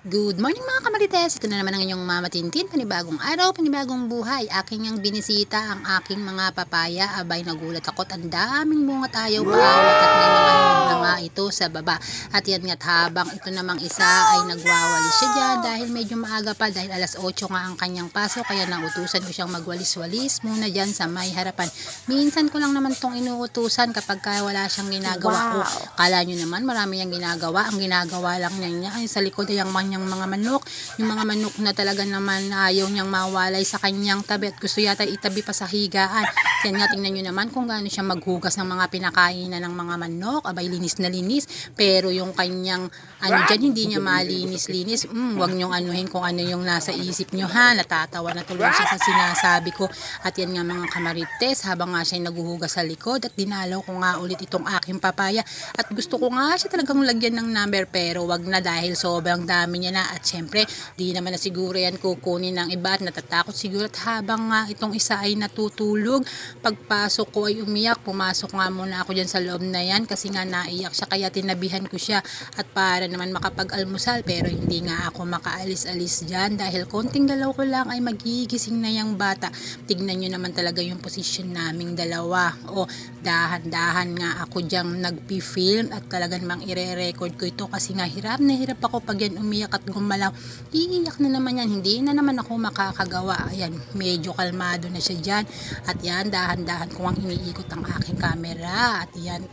Good morning mga kamarites! Ito na naman ang inyong Mama Tintin. Panibagong araw, panibagong buhay. Aking ang binisita ang aking mga papaya. Abay, nagulat ako at ang daming bunga tayo paawat at may mga hinog na nga ito sa baba. At yan nga't habang ito namang isa ay nagwawalis siya dyan dahil medyo maaga pa dahil alas 8 nga ang kanyang pasok. Kaya nautusan ko siyang magwalis-walis muna dyan sa may harapan. Minsan ko lang naman itong inuutusan kapag wala siyang ginagawa. Kala nyo naman marami niyang ginagawa. Ang ginagawa lang niya ay sa likod ay yung mga manok, yung mga manok na talaga naman ayaw niyang mawalay sa kanyang tabi at gusto yata itabi pa sa higaan. Yan nga, tingnan nyo naman kung gaano siya maghugas ng mga pinakainan ng mga manok. Abay, linis na linis, pero yung kanyang dyan, hindi niya malinis-linis. Wag nyong anuhin kung ano yung nasa isip nyo ha, natatawa na tuloy siya sa sinasabi ko. At yan nga mga kamarites, habang nga siya naghuhugas sa likod at dinalaw ko nga ulit itong aking papaya at gusto ko nga siya talagang lagyan ng number, pero wag na dahil sobrang dami niya na at syempre di naman na siguro yan kukunin ng iba at natatakot siguro. At habang nga itong isa ay natutulog, pagpasok ko ay umiyak. Pumasok nga muna ako dyan sa loob na yan kasi nga naiyak siya, kaya tinabihan ko siya at para naman makapag-almusal, pero hindi nga ako makaalis-alis dyan dahil konting galaw ko lang ay magigising na yung bata. Tignan nyo naman talaga yung posisyon naming dalawa. O dahan-dahan nga ako dyan nagpi-film at talagang mang ire-record ko ito kasi nga hirap na hirap ako pag yan umiyak at gumalaw. Iiyak na naman yan, hindi na naman ako makakagawa. Ayan, medyo kalmado na siya dyan at yan, dahan-dahan ko ang iniikot ang aking camera. At yan,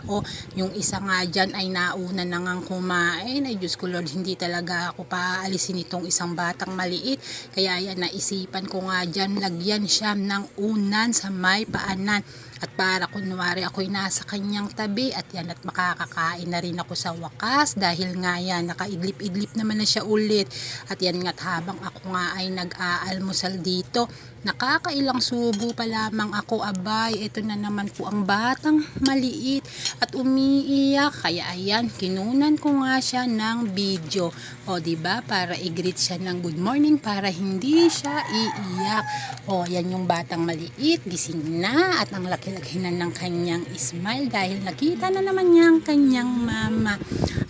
yung isa nga dyan ay nauna na ngang kumain. Ay Diyos ko Lord, hindi talaga ako paalisin itong isang batang maliit, kaya yan, naisipan ko nga dyan lagyan siya ng unan sa may paanan at para kunwari ako'y nasa kanyang tabi at yan, at makakakain na rin ako sa wakas dahil nga yan, nakaidlip-idlip naman na siya ulit. At yan nga't habang ako nga ay nag-aalmusal dito, nakakailang subo pa lamang ako, abay, ito na naman po ang batang maliit at umiiyak. Kaya ayan, kinunan ko nga siya ng video, o diba, para i-greet siya ng good morning para hindi siya iiyak. O yan yung batang maliit, gising na at ang laki-laki na ng kanyang smile dahil nakita na naman niya ang kanyang mama.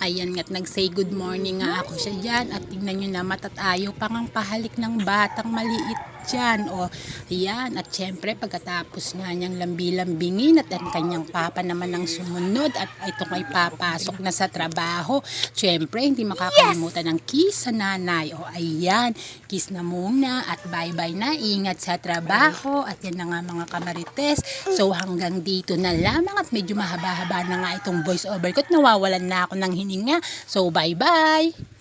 Ayan nga't nag-say good morning nga ako siya dyan at tingnan nyo na, matatayo pang ang pahalik ng batang maliit dyan. O ayan, at syempre pagkatapos nga niyang lambi-lambingin at ang kanyang papa naman ang sumunod at itong ay papasok na sa trabaho, syempre hindi makakalimutan ng kiss sa nanay. O ayan, kiss na muna at bye-bye na, ingat sa trabaho. At yan na nga mga kamarites, so hanggang dito na lamang at medyo mahaba-haba na nga itong voice over ko at nawawalan na ako ng hininga. So bye-bye!